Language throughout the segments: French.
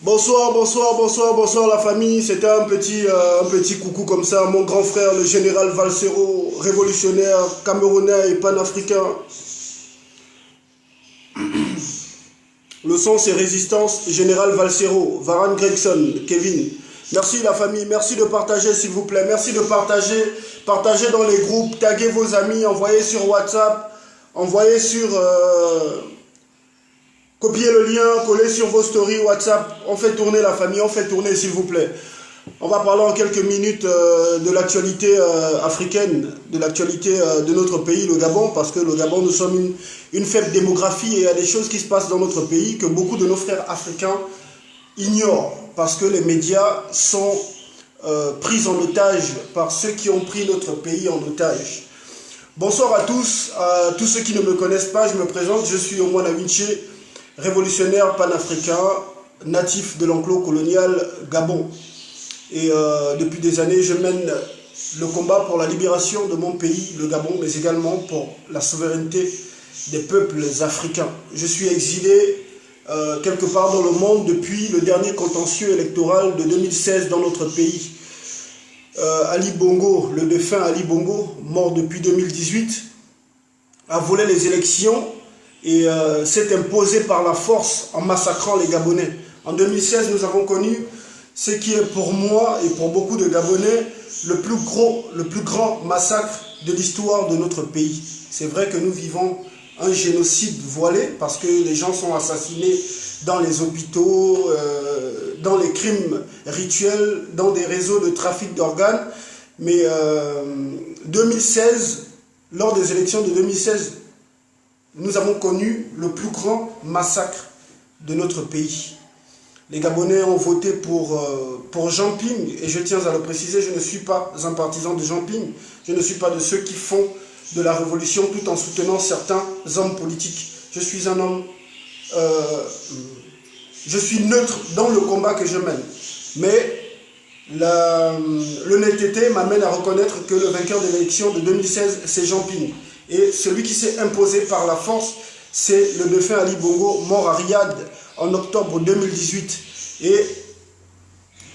Bonsoir, bonsoir, bonsoir, bonsoir la famille. C'était un petit coucou comme ça. Mon grand frère, le général Valsero, révolutionnaire, camerounais et panafricain. Le son c'est Résistance, général Valsero, Varan Gregson, Kevin. Merci la famille, merci de partager s'il vous plaît. Merci de partager, partagez dans les groupes, taguez vos amis, envoyez sur WhatsApp, envoyez sur... copiez le lien, collez sur vos stories WhatsApp. On fait tourner la famille, on fait tourner s'il vous plaît. On va parler en quelques minutes de l'actualité africaine, de l'actualité de notre pays, le Gabon, parce que le Gabon, nous sommes une faible démographie et il y a des choses qui se passent dans notre pays que beaucoup de nos frères africains ignorent, parce que les médias sont pris en otage par ceux qui ont pris notre pays en otage. Bonsoir à tous ceux qui ne me connaissent pas, je me présente, je suis Omwana Winche, révolutionnaire panafricain, natif de l'enclos colonial Gabon. Et depuis des années, je mène le combat pour la libération de mon pays, le Gabon, mais également pour la souveraineté des peuples africains. Je suis exilé quelque part dans le monde depuis le dernier contentieux électoral de 2016 dans notre pays. Ali Bongo, le défunt Ali Bongo, mort depuis 2018, a volé les élections et s'est imposé par la force en massacrant les Gabonais. En 2016, nous avons connu ce qui est pour moi et pour beaucoup de Gabonais le plus grand massacre de l'histoire de notre pays. C'est vrai que nous vivons un génocide voilé parce que les gens sont assassinés dans les hôpitaux, dans les crimes rituels, dans des réseaux de trafic d'organes. Mais 2016, lors des élections de 2016, nous avons connu le plus grand massacre de notre pays. Les Gabonais ont voté pour Jean Ping, et je tiens à le préciser, je ne suis pas un partisan de Jean Ping, je ne suis pas de ceux qui font de la révolution tout en soutenant certains hommes politiques. Je suis un homme, je suis neutre dans le combat que je mène. Mais l'honnêteté m'amène à reconnaître que le vainqueur de l'élection de 2016, c'est Jean Ping. Et celui qui s'est imposé par la force, c'est le défunt Ali Bongo, mort à Riyad en octobre 2018. Et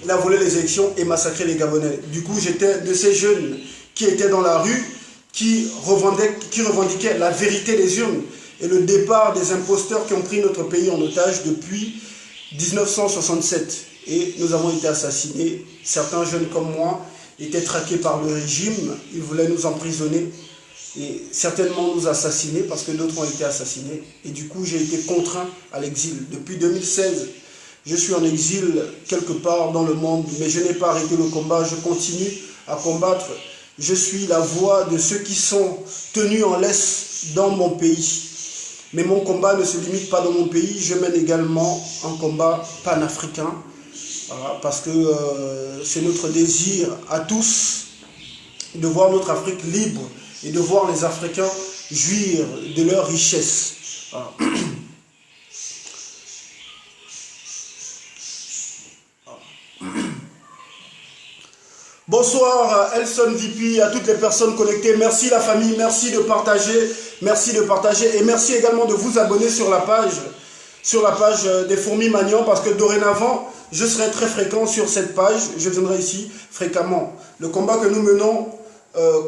il a volé les élections et massacré les Gabonais. Du coup, j'étais de ces jeunes qui étaient dans la rue, qui revendiquaient la vérité des urnes et le départ des imposteurs qui ont pris notre pays en otage depuis 1967. Et nous avons été assassinés. Certains jeunes comme moi étaient traqués par le régime. Ils voulaient nous emprisonner et certainement nous assassiner parce que d'autres ont été assassinés. Et du coup, j'ai été contraint à l'exil. Depuis 2016, je suis en exil quelque part dans le monde, mais je n'ai pas arrêté le combat. Je continue à combattre. Je suis la voix de ceux qui sont tenus en laisse dans mon pays. Mais mon combat ne se limite pas dans mon pays. Je mène également un combat panafricain. Voilà, parce que c'est notre désir à tous de voir notre Afrique libre et de voir les Africains jouir de leur richesse. Voilà. Bonsoir Elson VP, à toutes les personnes connectées. Merci la famille, merci de partager et merci également de vous abonner sur la page des Fourmis Magnan, parce que dorénavant, je serai très fréquent sur cette page, je viendrai ici fréquemment. Le combat que nous menons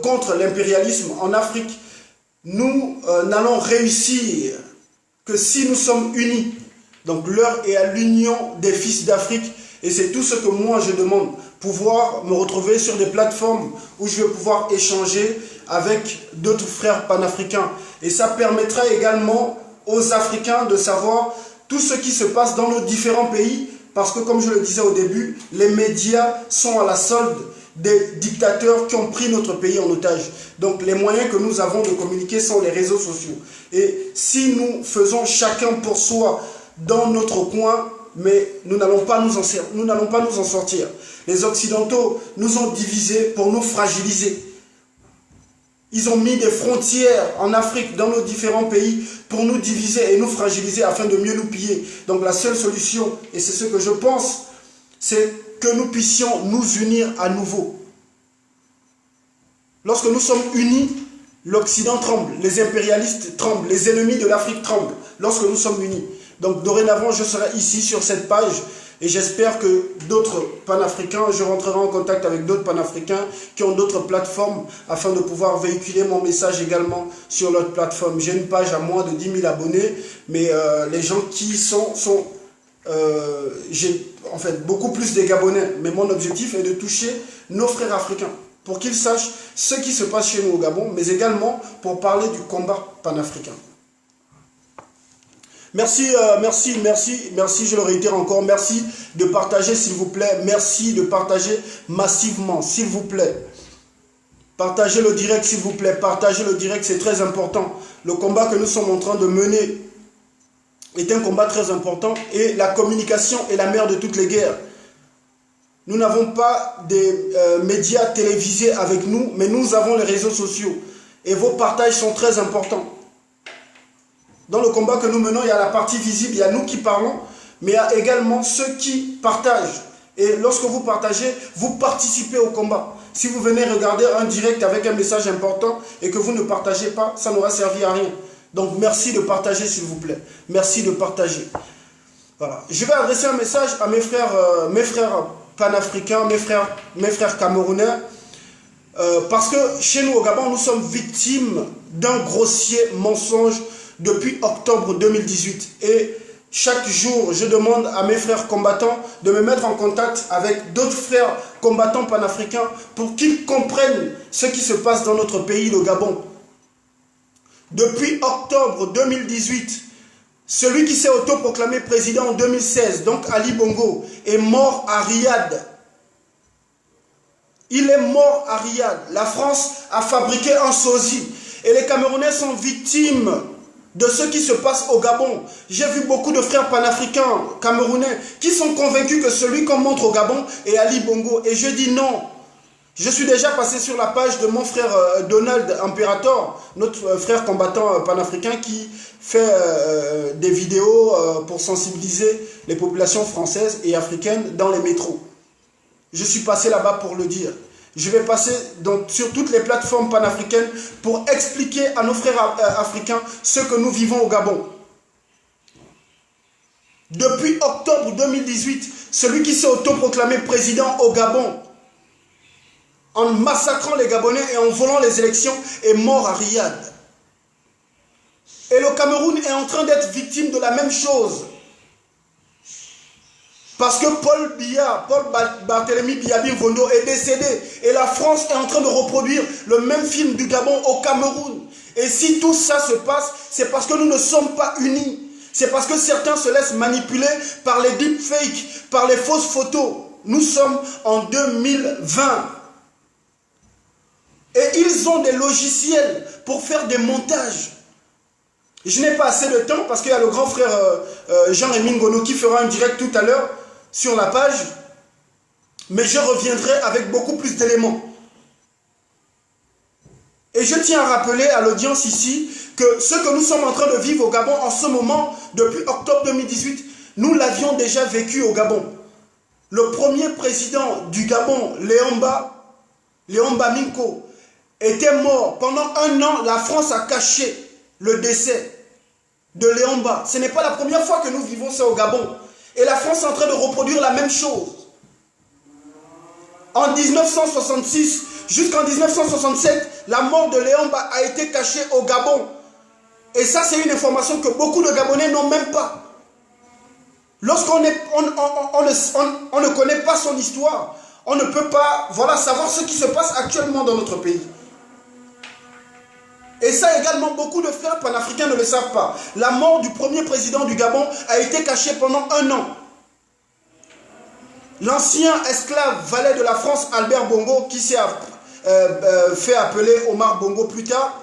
contre l'impérialisme en Afrique, nous n'allons réussir que si nous sommes unis. Donc l'heure est à l'union des fils d'Afrique et c'est tout ce que moi je demande. Pouvoir me retrouver sur des plateformes où je vais pouvoir échanger avec d'autres frères panafricains. Et ça permettra également aux Africains de savoir tout ce qui se passe dans nos différents pays. Parce que comme je le disais au début, les médias sont à la solde des dictateurs qui ont pris notre pays en otage. Donc les moyens que nous avons de communiquer sont les réseaux sociaux. Et si nous faisons chacun pour soi dans notre coin, mais nous n'allons pas nous en sortir. Les Occidentaux nous ont divisés pour nous fragiliser. Ils ont mis des frontières en Afrique, dans nos différents pays, pour nous diviser et nous fragiliser afin de mieux nous piller. Donc la seule solution, et c'est ce que je pense, c'est que nous puissions nous unir à nouveau. Lorsque nous sommes unis, l'Occident tremble, les impérialistes tremblent, les ennemis de l'Afrique tremblent, lorsque nous sommes unis. Donc dorénavant, je serai ici sur cette page et j'espère que d'autres panafricains, je rentrerai en contact avec d'autres panafricains qui ont d'autres plateformes afin de pouvoir véhiculer mon message également sur leur plateforme. J'ai une page à moins de 10 000 abonnés, mais les gens qui j'ai en fait beaucoup plus de Gabonais, mais mon objectif est de toucher nos frères africains pour qu'ils sachent ce qui se passe chez nous au Gabon, mais également pour parler du combat panafricain. Merci, je le réitère encore, merci de partager s'il vous plaît, merci de partager massivement s'il vous plaît. Partagez le direct s'il vous plaît, partagez le direct, c'est très important. Le combat que nous sommes en train de mener est un combat très important et la communication est la mère de toutes les guerres. Nous n'avons pas des médias télévisés avec nous, mais nous avons les réseaux sociaux. Et vos partages sont très importants. Dans le combat que nous menons, il y a la partie visible, il y a nous qui parlons, mais il y a également ceux qui partagent. Et lorsque vous partagez, vous participez au combat. Si vous venez regarder un direct avec un message important et que vous ne partagez pas, ça n'aura servi à rien. Donc merci de partager s'il vous plaît. Merci de partager. Voilà. Je vais adresser un message à mes frères panafricains, mes frères camerounais. Parce que chez nous au Gabon, nous sommes victimes d'un grossier mensonge depuis octobre 2018. Et chaque jour, je demande à mes frères combattants de me mettre en contact avec d'autres frères combattants panafricains pour qu'ils comprennent ce qui se passe dans notre pays, le Gabon. Depuis octobre 2018, celui qui s'est autoproclamé président en 2016, donc Ali Bongo, est mort à Riyad. Il est mort à Riyad. La France a fabriqué un sosie. Et les Camerounais sont victimes de ce qui se passe au Gabon. J'ai vu beaucoup de frères panafricains camerounais qui sont convaincus que celui qu'on montre au Gabon est Ali Bongo. Et je dis non. Je suis déjà passé sur la page de mon frère Donald Imperator, notre frère combattant panafricain qui fait des vidéos pour sensibiliser les populations françaises et africaines dans les métros. Je suis passé là-bas pour le dire. Je vais passer donc sur toutes les plateformes panafricaines pour expliquer à nos frères africains ce que nous vivons au Gabon. Depuis octobre 2018, celui qui s'est autoproclamé président au Gabon, en massacrant les Gabonais et en volant les élections, est mort à Riyad. Et le Cameroun est en train d'être victime de la même chose. Parce que Paul Barthélemy Biya Mvondo est décédé. Et la France est en train de reproduire le même film du Gabon au Cameroun. Et si tout ça se passe, c'est parce que nous ne sommes pas unis. C'est parce que certains se laissent manipuler par les deepfakes, par les fausses photos. Nous sommes en 2020. Et ils ont des logiciels pour faire des montages. Je n'ai pas assez de temps parce qu'il y a le grand frère Jean-Rémy Ngono qui fera un direct tout à l'heure sur la page. Mais je reviendrai avec beaucoup plus d'éléments. Et je tiens à rappeler à l'audience ici que ce que nous sommes en train de vivre au Gabon en ce moment, depuis octobre 2018, nous l'avions déjà vécu au Gabon. Le premier président du Gabon, Léomba Minko, était mort. Pendant un an, la France a caché le décès de Léomba. Ce n'est pas la première fois que nous vivons ça au Gabon. Et la France est en train de reproduire la même chose. En 1966 jusqu'en 1967, la mort de Léomba a été cachée au Gabon. Et ça, c'est une information que beaucoup de Gabonais n'ont même pas. Lorsqu'on ne connaît pas son histoire, on ne peut pas savoir ce qui se passe actuellement dans notre pays. Et ça également, beaucoup de frères panafricains ne le savent pas. La mort du premier président du Gabon a été cachée pendant un an. L'ancien esclave valet de la France, Albert Bongo, qui s'est fait appeler Omar Bongo plus tard,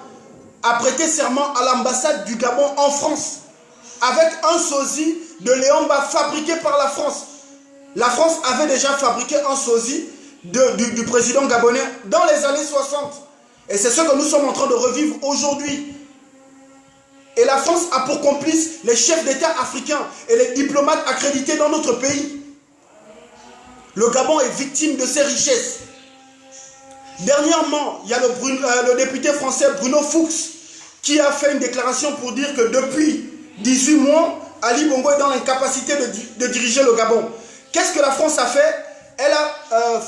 a prêté serment à l'ambassade du Gabon en France, avec un sosie de Léomba fabriqué par la France. La France avait déjà fabriqué un sosie du président gabonais dans les années 60. Et c'est ce que nous sommes en train de revivre aujourd'hui. Et la France a pour complice les chefs d'État africains et les diplomates accrédités dans notre pays. Le Gabon est victime de ces richesses. Dernièrement, il y a le député français Bruno Fuchs qui a fait une déclaration pour dire que depuis 18 mois, Ali Bongo est dans l'incapacité de diriger le Gabon. Qu'est-ce que la France a fait? Elle a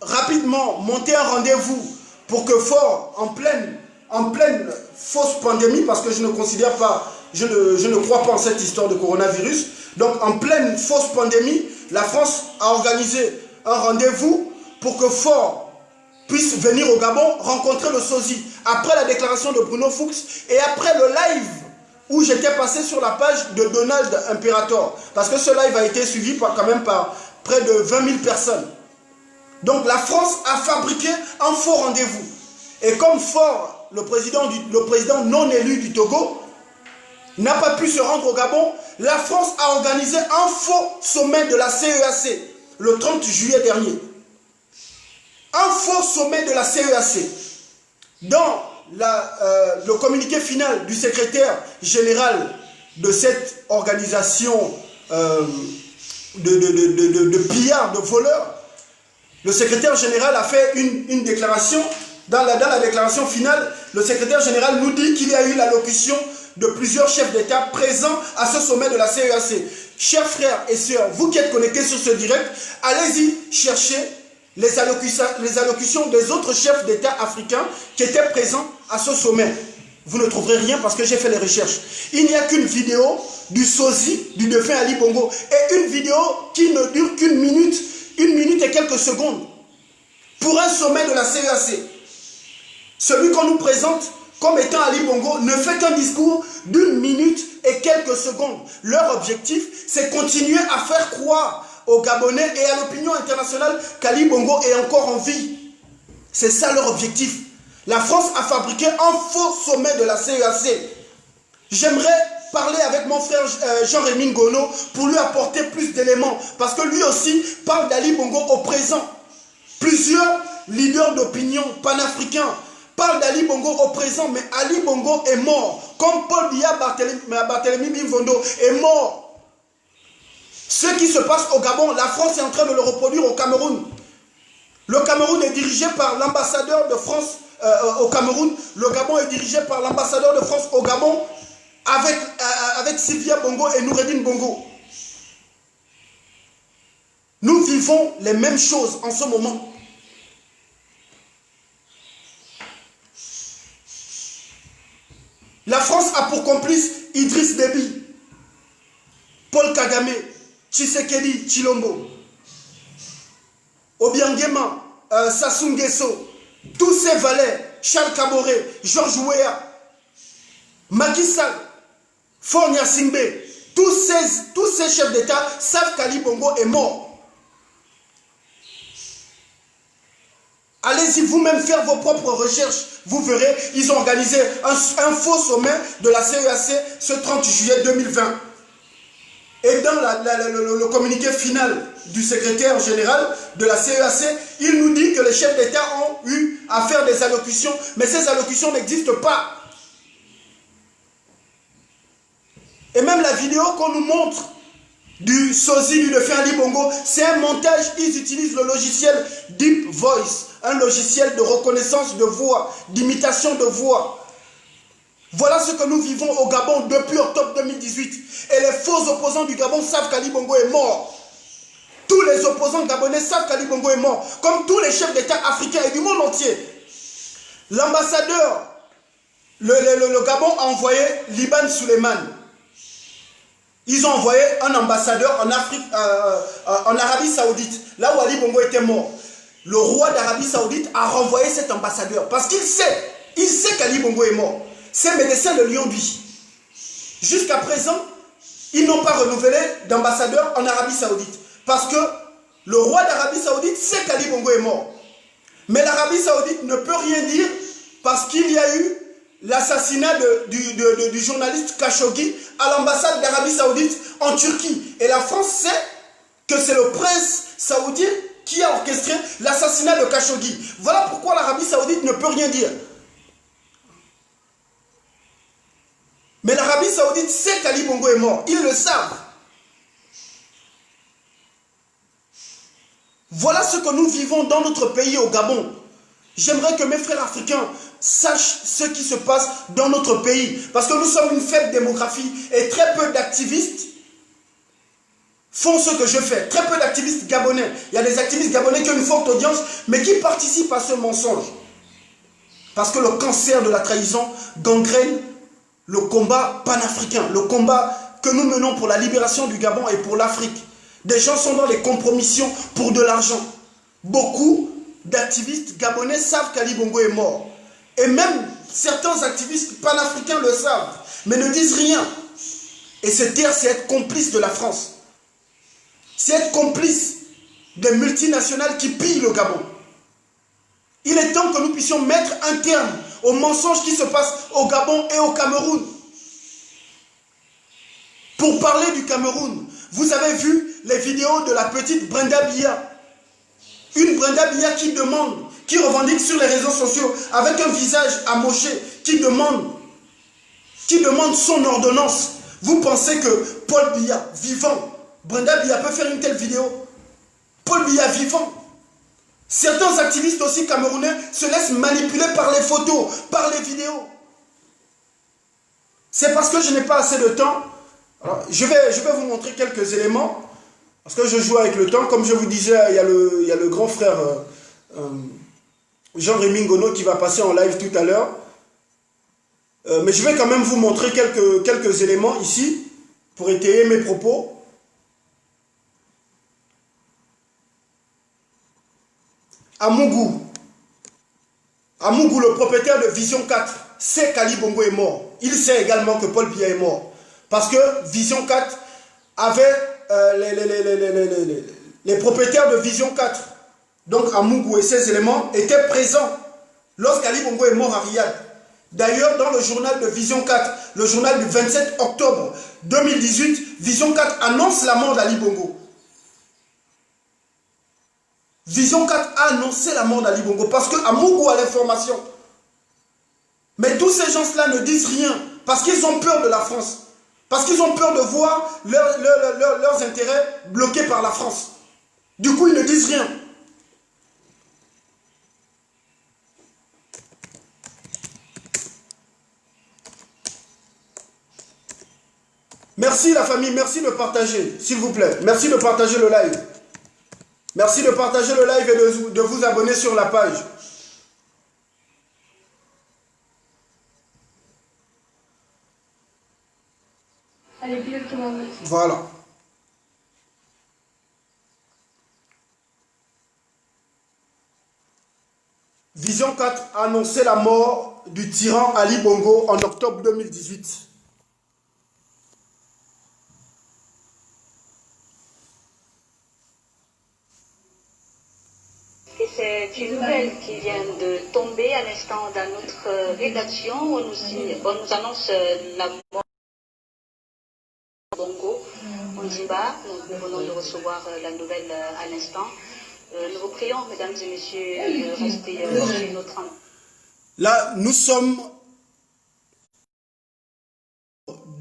rapidement monté un rendez-vous pour que Faure, en pleine fausse pandémie, parce que je ne considère pas, je ne crois pas en cette histoire de coronavirus, donc en pleine fausse pandémie, la France a organisé un rendez-vous pour que Faure puisse venir au Gabon rencontrer le sosie. Après la déclaration de Bruno Fuchs et après le live où j'étais passé sur la page de Donald Imperator, parce que ce live a été suivi quand même par près de 20 000 personnes. Donc la France a fabriqué un faux rendez-vous. Et comme Faure, le président non élu du Togo, n'a pas pu se rendre au Gabon, la France a organisé un faux sommet de la CEAC le 30 juillet dernier. Un faux sommet de la CEAC. Dans le communiqué final du secrétaire général de cette organisation de pillards, de voleurs, le secrétaire général a fait une déclaration. Dans la déclaration finale, le secrétaire général nous dit qu'il y a eu l'allocution de plusieurs chefs d'État présents à ce sommet de la CEAC. Chers frères et sœurs, vous qui êtes connectés sur ce direct, allez-y chercher les allocutions des autres chefs d'État africains qui étaient présents à ce sommet. Vous ne trouverez rien parce que j'ai fait les recherches. Il n'y a qu'une vidéo du sosie du défunt Ali Bongo et une vidéo qui ne dure qu'une minute et quelques secondes pour un sommet de la CEAC. Celui qu'on nous présente comme étant Ali Bongo ne fait qu'un discours d'une minute et quelques secondes. Leur objectif, c'est continuer à faire croire aux Gabonais et à l'opinion internationale qu'Ali Bongo est encore en vie. C'est ça leur objectif. La France a fabriqué un faux sommet de la CEAC. J'aimerais parler avec mon frère Jean-Rémy Ngono pour lui apporter plus d'éléments. Parce que lui aussi parle d'Ali Bongo au présent. Plusieurs leaders d'opinion panafricains parlent d'Ali Bongo au présent, mais Ali Bongo est mort. Comme Paul Biya Barthélemy Bimvondo est mort. Ce qui se passe au Gabon, la France est en train de le reproduire au Cameroun. Le Cameroun est dirigé par l'ambassadeur de France au Cameroun. Le Gabon est dirigé par l'ambassadeur de France au Gabon avec Sylvia Bongo et Noureddine Bongo. Nous vivons les mêmes choses en ce moment. La France a pour complice Idriss Déby, Paul Kagame, Tshisekedi Tshilombo, Obiangema, Sassou Nguesso, tous ces valets, Charles Kaboré, Georges Weah, Macky Sall, Faure Gnassingbé, tous ces chefs d'État savent qu'Ali Bongo est mort. Allez-y vous-même faire vos propres recherches. Vous verrez, ils ont organisé un faux sommet de la CEAC ce 30 juillet 2020. Et dans le communiqué final du secrétaire général de la CEAC, il nous dit que les chefs d'État ont eu à faire des allocutions, mais ces allocutions n'existent pas. Et même la vidéo qu'on nous montre du sosie du défunt Ali Bongo, c'est un montage. Ils utilisent le logiciel Deep Voice, un logiciel de reconnaissance de voix, d'imitation de voix. Voilà ce que nous vivons au Gabon depuis octobre 2018. Et les faux opposants du Gabon savent qu'Ali Bongo est mort. Tous les opposants gabonais savent qu'Ali Bongo est mort, comme tous les chefs d'État africains et du monde entier. L'ambassadeur, le Gabon a envoyé Liban Suleiman. Ils ont envoyé un ambassadeur en Arabie Saoudite, là où Ali Bongo était mort. Le roi d'Arabie Saoudite a renvoyé cet ambassadeur parce qu'il sait qu'Ali Bongo est mort. Ces médecins le lui ont dit. Jusqu'à présent, ils n'ont pas renouvelé d'ambassadeur en Arabie Saoudite parce que le roi d'Arabie Saoudite sait qu'Ali Bongo est mort. Mais l'Arabie Saoudite ne peut rien dire parce qu'il y a eu l'assassinat du journaliste Khashoggi à l'ambassade d'Arabie Saoudite en Turquie. Et la France sait que c'est le prince saoudien qui a orchestré l'assassinat de Khashoggi. Voilà pourquoi l'Arabie Saoudite ne peut rien dire. Mais l'Arabie Saoudite sait qu'Ali Bongo est mort. Ils le savent. Voilà ce que nous vivons dans notre pays au Gabon. J'aimerais que mes frères africains sachent ce qui se passe dans notre pays. Parce que nous sommes une faible démographie et très peu d'activistes font ce que je fais. Très peu d'activistes gabonais. Il y a des activistes gabonais qui ont une forte audience, mais qui participent à ce mensonge. Parce que le cancer de la trahison gangrène le combat panafricain, le combat que nous menons pour la libération du Gabon et pour l'Afrique. Des gens sont dans les compromissions pour de l'argent. Beaucoup d'activistes gabonais savent qu'Ali Bongo est mort. Et même certains activistes panafricains le savent, mais ne disent rien. Et se taire, c'est être complice de la France. C'est être complice des multinationales qui pillent le Gabon. Il est temps que nous puissions mettre un terme aux mensonges qui se passent au Gabon et au Cameroun. Pour parler du Cameroun, vous avez vu les vidéos de la petite Brenda Biya. Une Brenda Biya qui demande, qui revendique sur les réseaux sociaux avec un visage amoché, qui demande son ordonnance. Vous pensez que Paul Biya, vivant, Brenda Biya peut faire une telle vidéo? Paul Biya, vivant. Certains activistes aussi camerounais se laissent manipuler par les photos, par les vidéos. C'est parce que je n'ai pas assez de temps. Alors, je vais vous montrer quelques éléments. Parce que je joue avec le temps. Comme je vous disais, il y a le grand frère Jean-Rémy Ngono qui va passer en live tout à l'heure. Mais je vais quand même vous montrer quelques éléments ici pour étayer mes propos. Amougou, le propriétaire de Vision 4, sait qu'Ali Bongo est mort. Il sait également que Paul Biya est mort. Parce que Vision 4 avait les propriétaires de Vision 4. Donc Amougou et ses éléments étaient présents lorsqu'Ali Bongo est mort à Riyad. D'ailleurs, dans le journal de Vision 4, le journal du 27 octobre 2018, Vision 4 annonce la mort d'Ali Bongo. Vision 4 a annoncé la mort d'Ali Bongo parce que Amougou a l'information. Mais tous ces gens-là ne disent rien parce qu'ils ont peur de la France. Parce qu'ils ont peur de voir leurs intérêts bloqués par la France. Du coup, ils ne disent rien. Merci la famille, merci de partager, s'il vous plaît. Merci de partager le live. Merci de partager le live et de vous abonner sur la page. Allez, directement. Voilà. Vision 4 a annoncé la mort du tyran Ali Bongo en octobre 2018. C'est une nouvelle qui vient de tomber à l'instant dans notre rédaction. On nous annonce la mort de Bongo. On dit bas, nous venons de recevoir la nouvelle à l'instant. Nous vous prions, mesdames et messieurs, de rester chez notre endroit. Là, nous sommes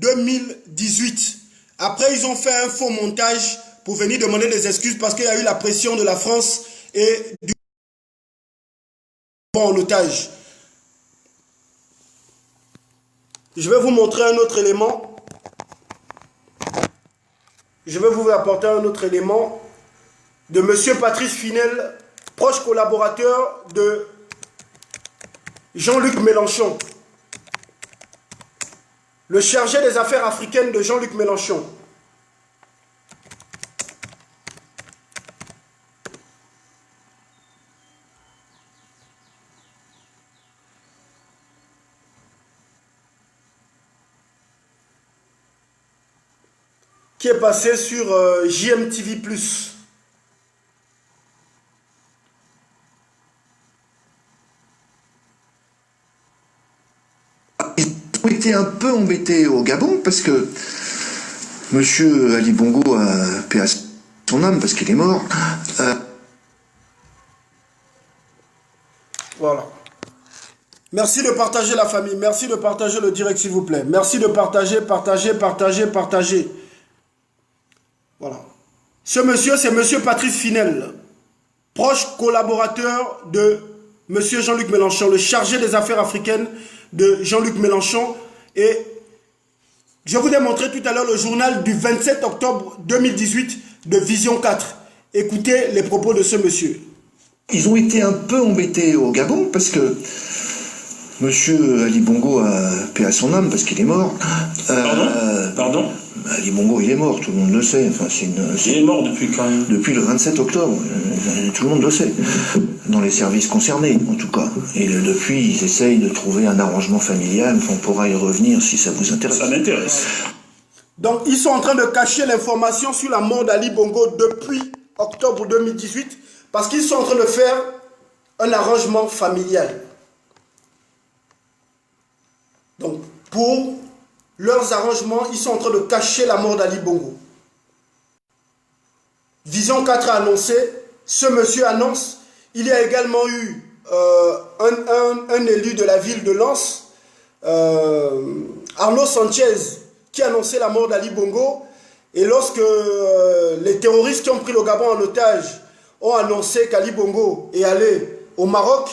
2018. Après, ils ont fait un faux montage pour venir demander des excuses parce qu'il y a eu la pression de la France et du en otage. Je vais vous montrer un autre élément. Je vais vous apporter un autre élément de M. Patrice Finel, proche collaborateur de Jean-Luc Mélenchon, le chargé des affaires africaines de Jean-Luc Mélenchon. Qui est passé sur JMTV+. Ils ont été un peu embêtés au Gabon parce que Monsieur Ali Bongo a paix à son âme parce qu'il est mort. Voilà. Merci de partager la famille. Merci de partager le direct, s'il vous plaît. Merci de partager, partager. Voilà. Ce monsieur, c'est monsieur Patrice Finel, proche collaborateur de monsieur Jean-Luc Mélenchon, le chargé des affaires africaines de Jean-Luc Mélenchon. Et Je vous ai montré tout à l'heure le journal du 27 octobre 2018 de Vision 4. Écoutez les propos de ce monsieur. Ils ont été un peu embêtés au Gabon parce que Monsieur Ali Bongo a paix à son âme parce qu'il est mort. Pardon Ali Bongo, il est mort, tout le monde le sait. Enfin, il est mort depuis quand? Depuis le 27 octobre. Tout le monde le sait. Dans les services concernés, en tout cas. Et depuis, ils essayent de trouver un arrangement familial. On pourra y revenir si ça vous intéresse. Ça m'intéresse. Donc, ils sont en train de cacher l'information sur la mort d'Ali Bongo depuis octobre 2018 parce qu'ils sont en train de faire un arrangement familial. Donc, pour leurs arrangements, ils sont en train de cacher la mort d'Ali Bongo. Vision 4 a annoncé, ce monsieur annonce, il y a également eu un élu de la ville de Lens, Arnaud Sanchez, qui a annoncé la mort d'Ali Bongo. Et lorsque les terroristes qui ont pris le Gabon en otage ont annoncé qu'Ali Bongo est allé au Maroc,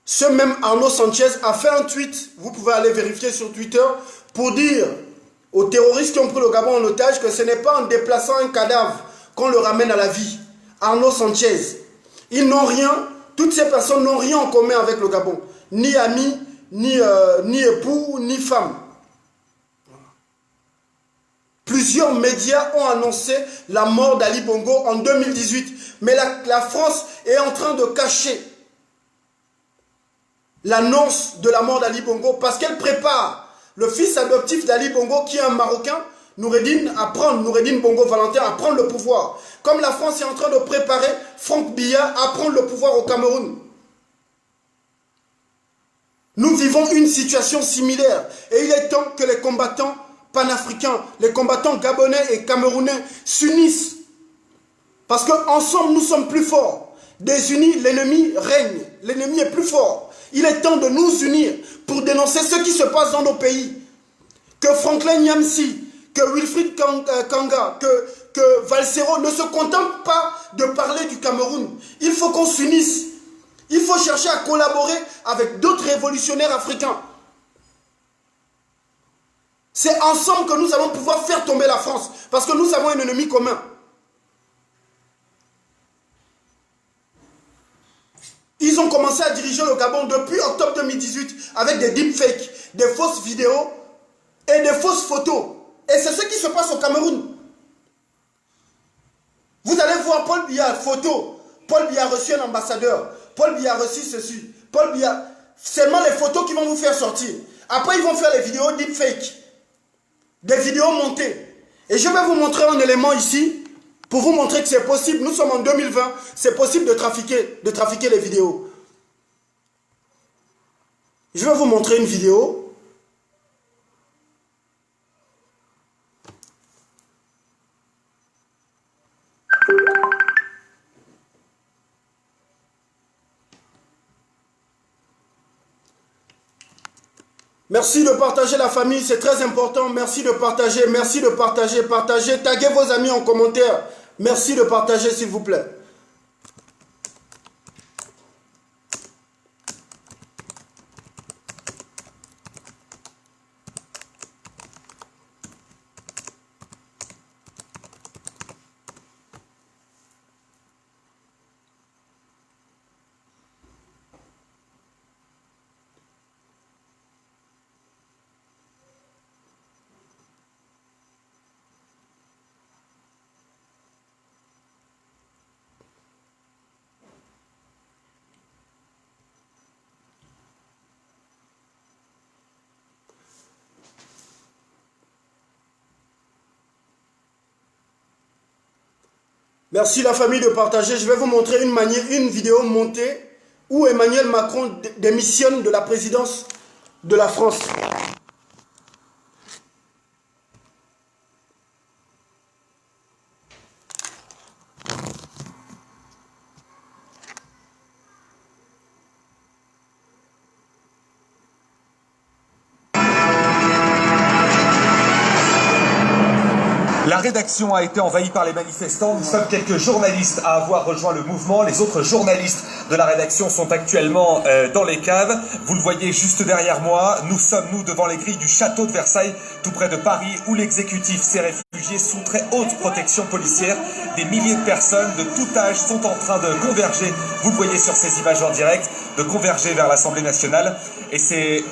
ce même Arnaud Sanchez a fait un tweet, vous pouvez aller vérifier sur Twitter, pour dire aux terroristes qui ont pris le Gabon en otage que ce n'est pas en déplaçant un cadavre qu'on le ramène à la vie. Arnaud Sanchez. Ils n'ont rien, toutes ces personnes n'ont rien en commun avec le Gabon. Ni amis, ni époux, ni femmes. Plusieurs médias ont annoncé la mort d'Ali Bongo en 2018. Mais la France est en train de cacher l'annonce de la mort d'Ali Bongo parce qu'elle prépare le fils adoptif d'Ali Bongo qui est un Marocain, Noureddine Bongo Valentin, à prendre le pouvoir. Comme la France est en train de préparer Franck Biya à prendre le pouvoir au Cameroun. Nous vivons une situation similaire et il est temps que les combattants panafricains, les combattants gabonais et camerounais s'unissent. Parce qu'ensemble, nous sommes plus forts. Désunis, l'ennemi règne. L'ennemi est plus fort. Il est temps de nous unir pour dénoncer ce qui se passe dans nos pays. Que Franklin Nyamsi, que Wilfried Kanga, que Valsero ne se contentent pas de parler du Cameroun. Il faut qu'on s'unisse. Il faut chercher à collaborer avec d'autres révolutionnaires africains. C'est ensemble que nous allons pouvoir faire tomber la France. Parce que nous avons un ennemi commun. Ils ont commencé à diriger le Gabon depuis octobre 2018 avec des deepfakes, des fausses vidéos et des fausses photos. Et c'est ce qui se passe au Cameroun. Vous allez voir Paul Biya, photo. Paul Biya a reçu un ambassadeur. Paul Biya a reçu ceci. Paul Biya, seulement les photos qui vont vous faire sortir. Après, ils vont faire les vidéos deepfake. Des vidéos montées. Et je vais vous montrer un élément ici pour vous montrer que c'est possible. Nous sommes en 2020. C'est possible de trafiquer les vidéos. Je vais vous montrer une vidéo. Merci de partager la famille, c'est très important. Merci de partager, partagez, taguez vos amis en commentaire. Merci de partager s'il vous plaît. Merci la famille de partager. Je vais vous montrer une vidéo montée où Emmanuel Macron démissionne de la présidence de la France. La rédaction a été envahie par les manifestants. Nous sommes quelques journalistes à avoir rejoint le mouvement. Les autres journalistes de la rédaction sont actuellement dans les caves. Vous le voyez juste derrière moi. Nous sommes, devant les grilles du château de Versailles, tout près de Paris, où l'exécutif s'est réfugié sous très haute protection policière. Des milliers de personnes de tout âge sont en train de converger, vous le voyez sur ces images en direct, de converger vers l'Assemblée nationale. Et c'est,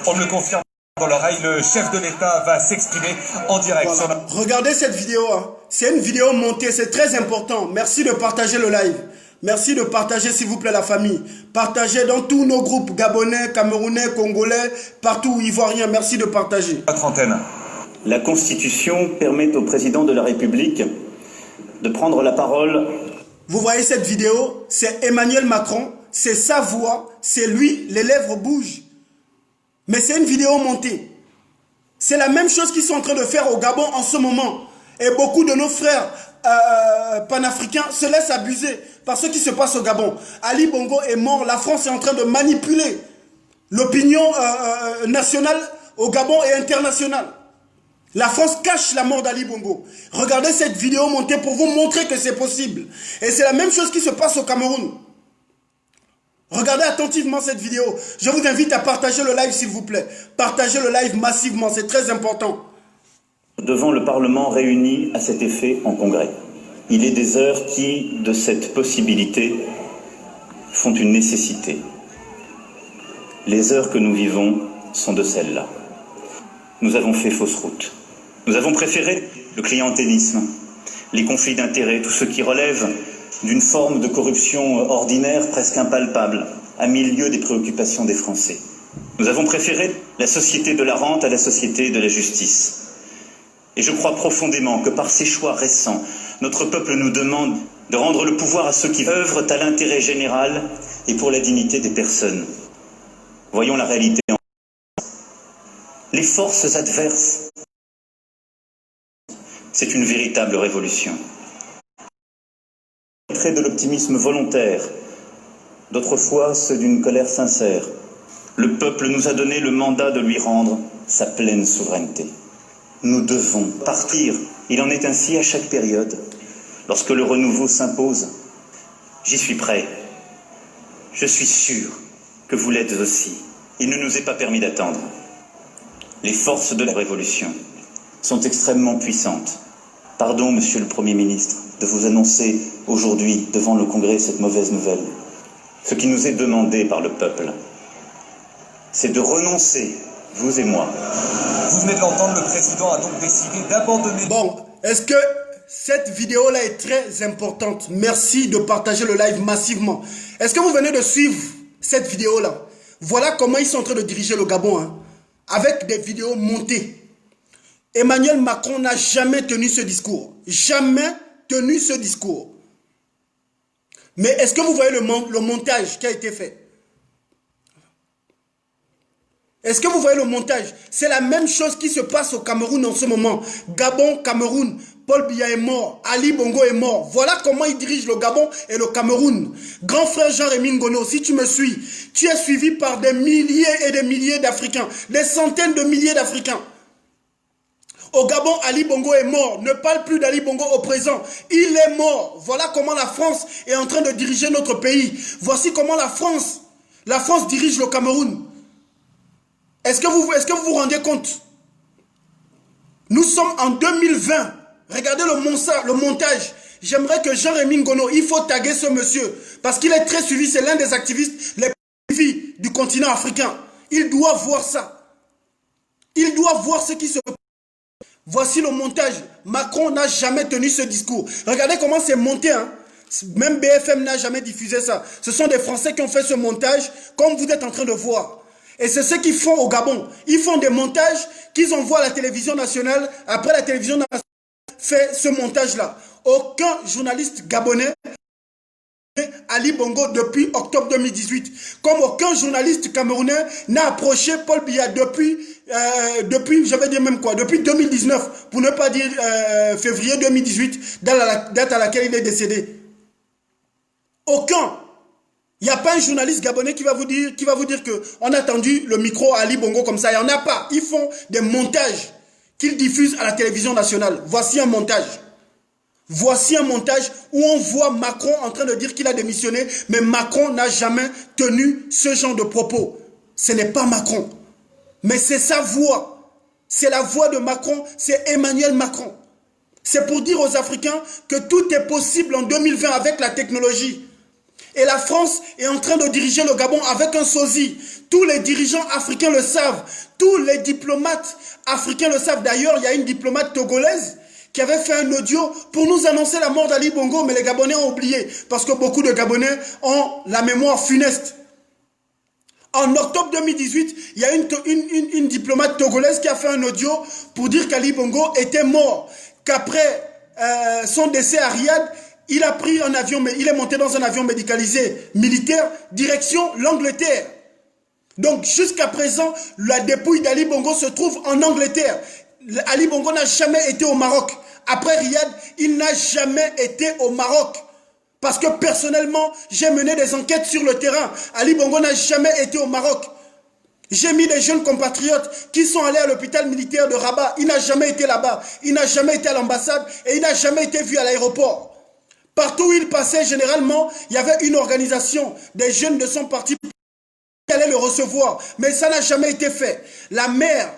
on me le confirme dans l'oreille, le chef de l'État va s'exprimer en direct. Voilà. Regardez cette vidéo, hein. C'est une vidéo montée, c'est très important. Merci de partager le live. Merci de partager, s'il vous plaît, la famille. Partagez dans tous nos groupes gabonais, camerounais, congolais, partout, ivoiriens. Merci de partager. La trentaine. La Constitution permet au président de la République de prendre la parole. Vous voyez cette vidéo, c'est Emmanuel Macron, c'est sa voix, c'est lui, les lèvres bougent. Mais c'est une vidéo montée. C'est la même chose qu'ils sont en train de faire au Gabon en ce moment. Et beaucoup de nos frères panafricains se laissent abuser par ce qui se passe au Gabon. Ali Bongo est mort, la France est en train de manipuler l'opinion nationale au Gabon et internationale. La France cache la mort d'Ali Bongo. Regardez cette vidéo montée pour vous montrer que c'est possible. Et c'est la même chose qui se passe au Cameroun. Regardez attentivement cette vidéo. Je vous invite à partager le live, s'il vous plaît. Partagez le live massivement, c'est très important. Devant le Parlement réuni à cet effet en Congrès. Il est des heures qui, de cette possibilité, font une nécessité. Les heures que nous vivons sont de celles-là. Nous avons fait fausse route. Nous avons préféré le clientélisme, les conflits d'intérêts, tout ce qui relève d'une forme de corruption ordinaire presque impalpable, à milieu des préoccupations des Français. Nous avons préféré la société de la rente à la société de la justice. Et je crois profondément que par ces choix récents, notre peuple nous demande de rendre le pouvoir à ceux qui œuvrent à l'intérêt général et pour la dignité des personnes. Voyons la réalité en face. Les forces adverses, c'est une véritable révolution. De l'optimisme volontaire, d'autres fois ceux d'une colère sincère. Le peuple nous a donné le mandat de lui rendre sa pleine souveraineté. Nous devons partir. Il en est ainsi à chaque période. Lorsque le renouveau s'impose, j'y suis prêt. Je suis sûr que vous l'êtes aussi. Il ne nous est pas permis d'attendre. Les forces de la Révolution sont extrêmement puissantes. Pardon, Monsieur le Premier ministre, de vous annoncer aujourd'hui devant le Congrès cette mauvaise nouvelle. Ce qui nous est demandé par le peuple, c'est de renoncer, vous et moi. Vous venez de l'entendre, le président a donc décidé d'abandonner... Bon, est-ce que cette vidéo-là est très importante? Merci de partager le live massivement. Est-ce que vous venez de suivre cette vidéo-là? Voilà comment ils sont en train de diriger le Gabon, hein, avec des vidéos montées. Emmanuel Macron n'a jamais tenu ce discours. Jamais tenu ce discours. Mais est-ce que vous voyez le montage qui a été fait? Est-ce que vous voyez le montage? C'est la même chose qui se passe au Cameroun en ce moment. Gabon, Cameroun, Paul Biya est mort, Ali Bongo est mort. Voilà comment ils dirigent le Gabon et le Cameroun. Grand frère Jean-Rémy Ngono, si tu me suis, tu es suivi par des milliers et des milliers d'Africains, des centaines de milliers d'Africains. Au Gabon, Ali Bongo est mort. Ne parle plus d'Ali Bongo au présent. Il est mort. Voilà comment la France est en train de diriger notre pays. Voici comment la France dirige le Cameroun. Est-ce que vous vous rendez compte? Nous sommes en 2020. Regardez le montage. J'aimerais que Jean-Rémy Ngono, il faut taguer ce monsieur. Parce qu'il est très suivi. C'est l'un des activistes les plus suivis du continent africain. Il doit voir ça. Il doit voir ce qui se passe. Voici le montage. Macron n'a jamais tenu ce discours. Regardez comment c'est monté. Hein. Même BFM n'a jamais diffusé ça. Ce sont des Français qui ont fait ce montage, comme vous êtes en train de voir. Et c'est ce qu'ils font au Gabon. Ils font des montages qu'ils envoient à la télévision nationale. Après, la télévision nationale fait ce montage-là. Aucun journaliste gabonais Ali Bongo depuis octobre 2018. Comme aucun journaliste camerounais n'a approché Paul Biya depuis, je vais dire même quoi, depuis 2019, pour ne pas dire février 2018, dans la date à laquelle il est décédé. Aucun. Il n'y a pas un journaliste gabonais qui va vous dire qu'on a tendu le micro à Ali Bongo comme ça. Il n'y en a pas. Ils font des montages. qu'il diffuse à la télévision nationale. Voici un montage. Voici un montage où on voit Macron en train de dire qu'il a démissionné, mais Macron n'a jamais tenu ce genre de propos. Ce n'est pas Macron, mais c'est sa voix. C'est la voix de Macron, c'est Emmanuel Macron. C'est pour dire aux Africains que tout est possible en 2020 avec la technologie. Et la France est en train de diriger le Gabon avec un sosie. Tous les dirigeants africains le savent. Tous les diplomates africains le savent. D'ailleurs, il y a une diplomate togolaise qui avait fait un audio pour nous annoncer la mort d'Ali Bongo, mais les Gabonais ont oublié, parce que beaucoup de Gabonais ont la mémoire funeste. En octobre 2018, il y a une diplomate togolaise qui a fait un audio pour dire qu'Ali Bongo était mort, qu'après son décès à Riyad, il a pris un avion, mais il est monté dans un avion médicalisé militaire, direction l'Angleterre. Donc jusqu'à présent, la dépouille d'Ali Bongo se trouve en Angleterre. Ali Bongo n'a jamais été au Maroc. Après Riyad, il n'a jamais été au Maroc. Parce que personnellement, j'ai mené des enquêtes sur le terrain. Ali Bongo n'a jamais été au Maroc. J'ai mis des jeunes compatriotes qui sont allés à l'hôpital militaire de Rabat. Il n'a jamais été là-bas. Il n'a jamais été à l'ambassade et il n'a jamais été vu à l'aéroport. Partout où il passait, généralement, il y avait une organisation des jeunes de son parti qui allait le recevoir. Mais ça n'a jamais été fait. La mère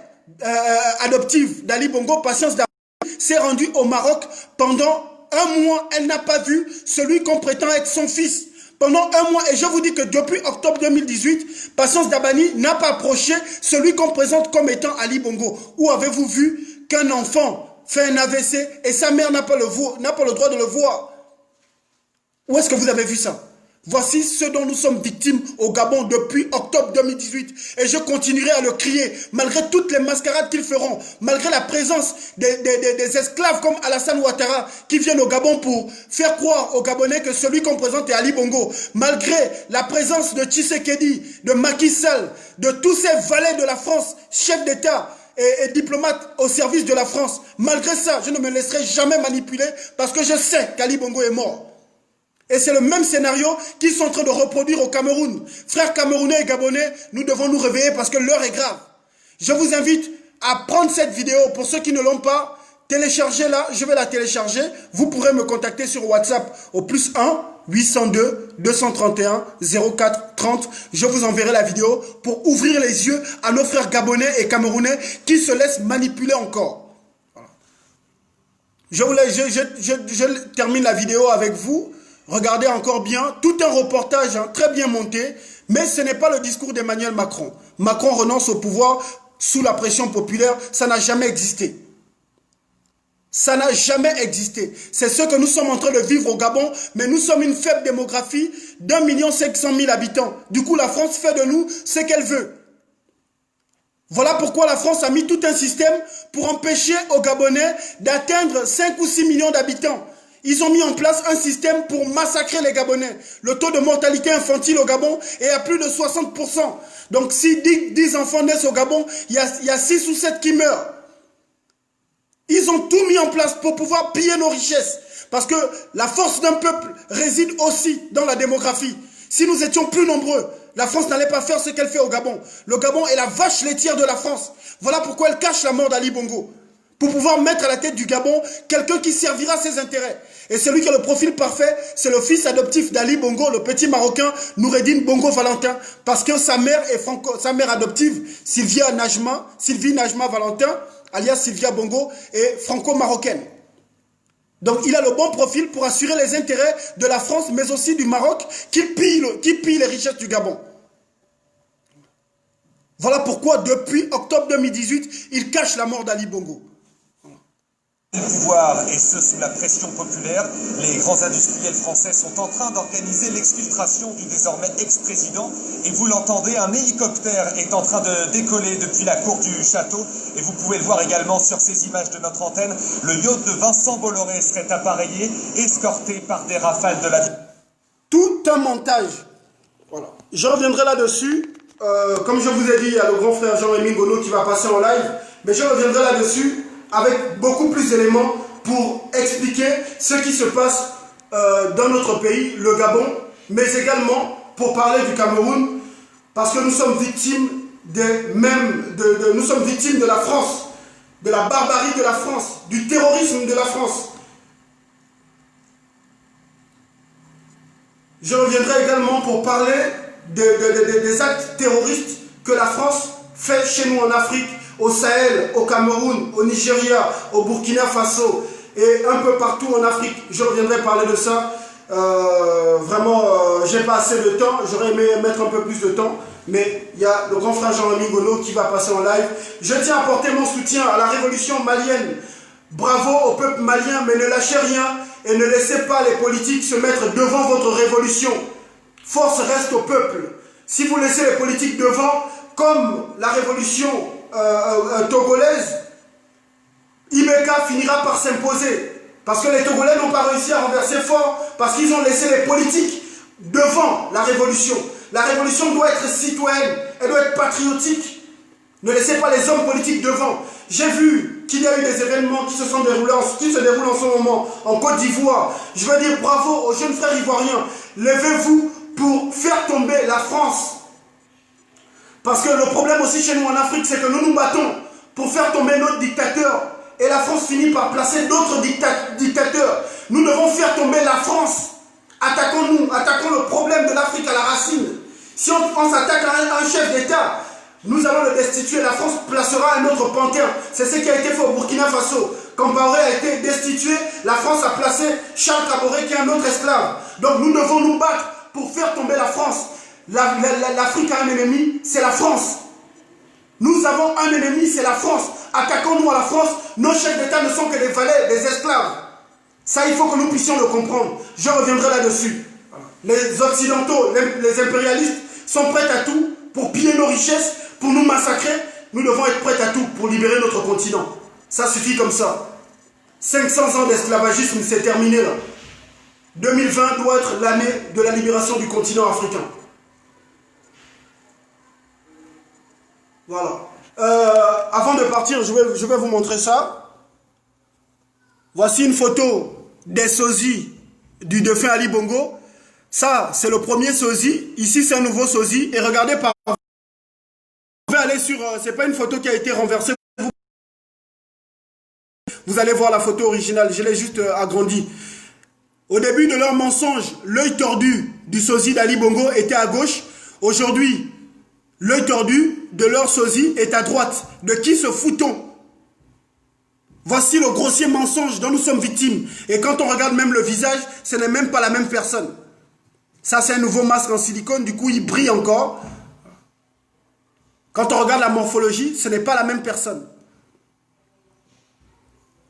adoptive d'Ali Bongo, Patience Dabani, s'est rendue au Maroc pendant un mois. Elle n'a pas vu celui qu'on prétend être son fils. Pendant un mois, et je vous dis que depuis octobre 2018, Patience Dabani n'a pas approché celui qu'on présente comme étant Ali Bongo. Où avez-vous vu qu'un enfant fait un AVC et sa mère n'a pas le droit de le voir? Où est-ce que vous avez vu ça? Voici ce dont nous sommes victimes au Gabon depuis octobre 2018. Et je continuerai à le crier, malgré toutes les mascarades qu'ils feront, malgré la présence des esclaves comme Alassane Ouattara qui viennent au Gabon pour faire croire aux Gabonais que celui qu'on présente est Ali Bongo, malgré la présence de Tshisekedi, de Macky Sall, de tous ces valets de la France, chefs d'État et diplomates au service de la France. Malgré ça, je ne me laisserai jamais manipuler parce que je sais qu'Ali Bongo est mort. Et c'est le même scénario qu'ils sont en train de reproduire au Cameroun. Frères camerounais et gabonais, nous devons nous réveiller parce que l'heure est grave. Je vous invite à prendre cette vidéo. Pour ceux qui ne l'ont pas, téléchargez-la. Je vais la télécharger. Vous pourrez me contacter sur WhatsApp au +1 802 231 04 30. Je vous enverrai la vidéo pour ouvrir les yeux à nos frères gabonais et camerounais qui se laissent manipuler encore. Voilà. Je termine la vidéo avec vous. Regardez encore bien, tout un reportage très bien monté, mais ce n'est pas le discours d'Emmanuel Macron. Macron renonce au pouvoir sous la pression populaire, ça n'a jamais existé. Ça n'a jamais existé. C'est ce que nous sommes en train de vivre au Gabon, mais nous sommes une faible démographie d'1 500 000 habitants. Du coup, la France fait de nous ce qu'elle veut. Voilà pourquoi la France a mis tout un système pour empêcher aux Gabonais d'atteindre 5 ou 6 millions d'habitants. Ils ont mis en place un système pour massacrer les Gabonais. Le taux de mortalité infantile au Gabon est à plus de 60%. Donc si 10 enfants naissent au Gabon, il y a 6 ou 7 qui meurent. Ils ont tout mis en place pour pouvoir piller nos richesses. Parce que la force d'un peuple réside aussi dans la démographie. Si nous étions plus nombreux, la France n'allait pas faire ce qu'elle fait au Gabon. Le Gabon est la vache laitière de la France. Voilà pourquoi elle cache la mort d'Ali Bongo. Pour pouvoir mettre à la tête du Gabon quelqu'un qui servira ses intérêts. Et celui qui a le profil parfait, c'est le fils adoptif d'Ali Bongo, le petit Marocain Noureddine Bongo Valentin. Parce que sa mère sa mère adoptive, Sylvie Najma Valentin, alias Sylvia Bongo, est franco-marocaine. Donc il a le bon profil pour assurer les intérêts de la France, mais aussi du Maroc, qui pille les richesses du Gabon. Voilà pourquoi, depuis octobre 2018, il cache la mort d'Ali Bongo. Le pouvoir, et ce sous la pression populaire, les grands industriels français sont en train d'organiser l'exfiltration du désormais ex-président. Et vous l'entendez, un hélicoptère est en train de décoller depuis la cour du château. Et vous pouvez le voir également sur ces images de notre antenne. Le yacht de Vincent Bolloré serait appareillé, escorté par des rafales de l'avion. Tout un montage. Voilà. Je reviendrai là-dessus. Comme je vous ai dit, il y a le grand frère Jean-Rémy Gono qui va passer en live. Mais je reviendrai là-dessus avec beaucoup plus d'éléments pour expliquer ce qui se passe dans notre pays, le Gabon, mais également pour parler du Cameroun, parce que nous sommes victimes nous sommes victimes de la France. de la barbarie de la France, du terrorisme de la France. Je reviendrai également pour parler des actes terroristes que la France fait chez nous en Afrique, au Sahel, au Cameroun, au Nigeria, au Burkina Faso et un peu partout en Afrique. Je reviendrai parler de ça. Vraiment, j'ai pas assez de temps. J'aurais aimé mettre un peu plus de temps. Mais il y a le grand frère Jean-Ami Gono qui va passer en live. Je tiens à apporter mon soutien à la révolution malienne. Bravo au peuple malien, mais ne lâchez rien et ne laissez pas les politiques se mettre devant votre révolution. Force reste au peuple. Si vous laissez les politiques devant, comme la révolution togolaise, Ibeka finira par s'imposer. Parce que les Togolais n'ont pas réussi à renverser fort, parce qu'ils ont laissé les politiques devant la révolution. La révolution doit être citoyenne, elle doit être patriotique. Ne laissez pas les hommes politiques devant. J'ai vu qu'il y a eu des événements qui se déroulent en ce moment en Côte d'Ivoire. Je veux dire bravo aux jeunes frères ivoiriens. Levez-vous pour faire tomber la France. Parce que le problème aussi chez nous en Afrique, c'est que nous nous battons pour faire tomber notre dictateur. Et la France finit par placer d'autres dictateurs. Nous devons faire tomber la France. Attaquons-nous, attaquons le problème de l'Afrique à la racine. Si on s'attaque à un chef d'État, nous allons le destituer. La France placera un autre pantin. C'est ce qui a été fait au Burkina Faso. Quand Baoré a été destitué, la France a placé Charles Kaboré qui est un autre esclave. Donc nous devons nous battre pour faire tomber la France. L'Afrique a un ennemi, c'est la France. Nous avons un ennemi, c'est la France. Attaquons-nous à la France. Nos chefs d'État ne sont que des valets, des esclaves. Ça, il faut que nous puissions le comprendre. Je reviendrai là-dessus. Les Occidentaux, les impérialistes sont prêts à tout pour piller nos richesses, pour nous massacrer. Nous devons être prêts à tout pour libérer notre continent. Ça suffit comme ça. 500 ans d'esclavagisme, c'est terminé là. 2020 doit être l'année de la libération du continent africain. Voilà. Avant de partir, je vais vous montrer ça. Voici une photo des sosies du défunt Ali Bongo. Ça, c'est le premier sosie. Ici, c'est un nouveau sosie. Et regardez par... Vous pouvez aller sur... c'est pas une photo qui a été renversée. Vous allez voir la photo originale. Je l'ai juste agrandie. Au début de leur mensonge, l'œil tordu du sosie d'Ali Bongo était à gauche. Aujourd'hui, l'œil tordu de leur sosie est à droite. De qui se fout-on? Voici le grossier mensonge dont nous sommes victimes. Et quand on regarde même le visage, ce n'est même pas la même personne. Ça, c'est un nouveau masque en silicone. Du coup, il brille encore. Quand on regarde la morphologie, ce n'est pas la même personne.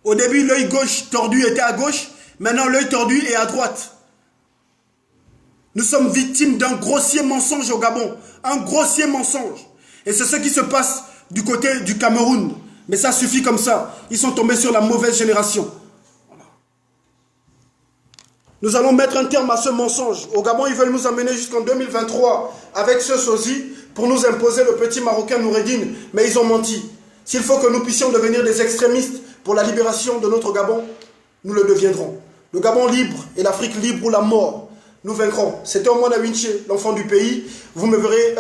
Au début, l'œil gauche tordu était à gauche. Maintenant, l'œil tordu est à droite. Nous sommes victimes d'un grossier mensonge au Gabon. Un grossier mensonge. Et c'est ce qui se passe du côté du Cameroun. Mais ça suffit comme ça. Ils sont tombés sur la mauvaise génération. Voilà. Nous allons mettre un terme à ce mensonge. Au Gabon, ils veulent nous amener jusqu'en 2023 avec ce sosie pour nous imposer le petit Marocain Noureddine. Mais ils ont menti. S'il faut que nous puissions devenir des extrémistes pour la libération de notre Gabon, nous le deviendrons. Le Gabon libre et l'Afrique libre ou la mort. Nous vaincrons. C'était Omwana Winche, l'enfant du pays. Vous me verrez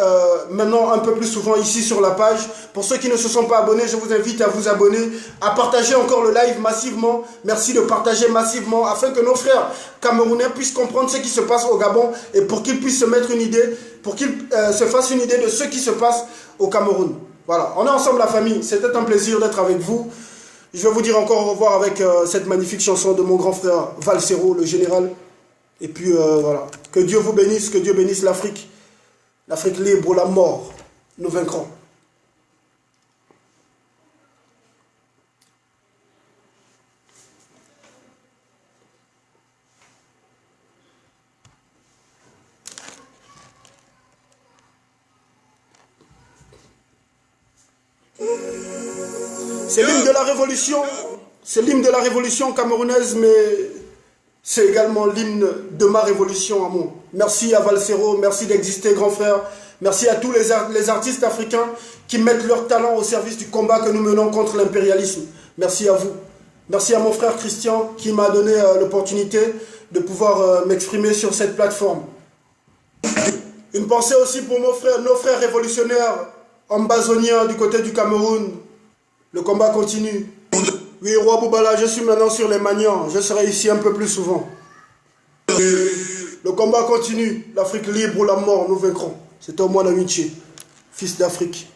maintenant un peu plus souvent ici sur la page. Pour ceux qui ne se sont pas abonnés, je vous invite à vous abonner, à partager encore le live massivement. Merci de partager massivement afin que nos frères camerounais puissent comprendre ce qui se passe au Gabon et pour qu'ils puissent se mettre une idée, pour qu'ils se fassent une idée de ce qui se passe au Cameroun. Voilà, on est ensemble la famille. C'était un plaisir d'être avec vous. Je vais vous dire encore au revoir avec cette magnifique chanson de mon grand frère Valsero, le général. Et puis voilà, que Dieu vous bénisse, que Dieu bénisse l'Afrique. L'Afrique libre ou la mort, nous vaincrons. C'est l'hymne de la révolution, c'est l'hymne de la révolution camerounaise, mais c'est également l'hymne de ma révolution à moi. Merci à Valsero, merci d'exister, grand frère. Merci à tous les artistes africains qui mettent leur talent au service du combat que nous menons contre l'impérialisme. Merci à vous. Merci à mon frère Christian qui m'a donné l'opportunité de pouvoir m'exprimer sur cette plateforme. Une pensée aussi pour nos frères révolutionnaires ambazoniens du côté du Cameroun. Le combat continue. Oui, Roi Boubala, je suis maintenant sur les Magnans. Je serai ici un peu plus souvent. Le combat continue. L'Afrique libre ou la mort, nous vaincrons. C'est au moi Wiché, fils d'Afrique.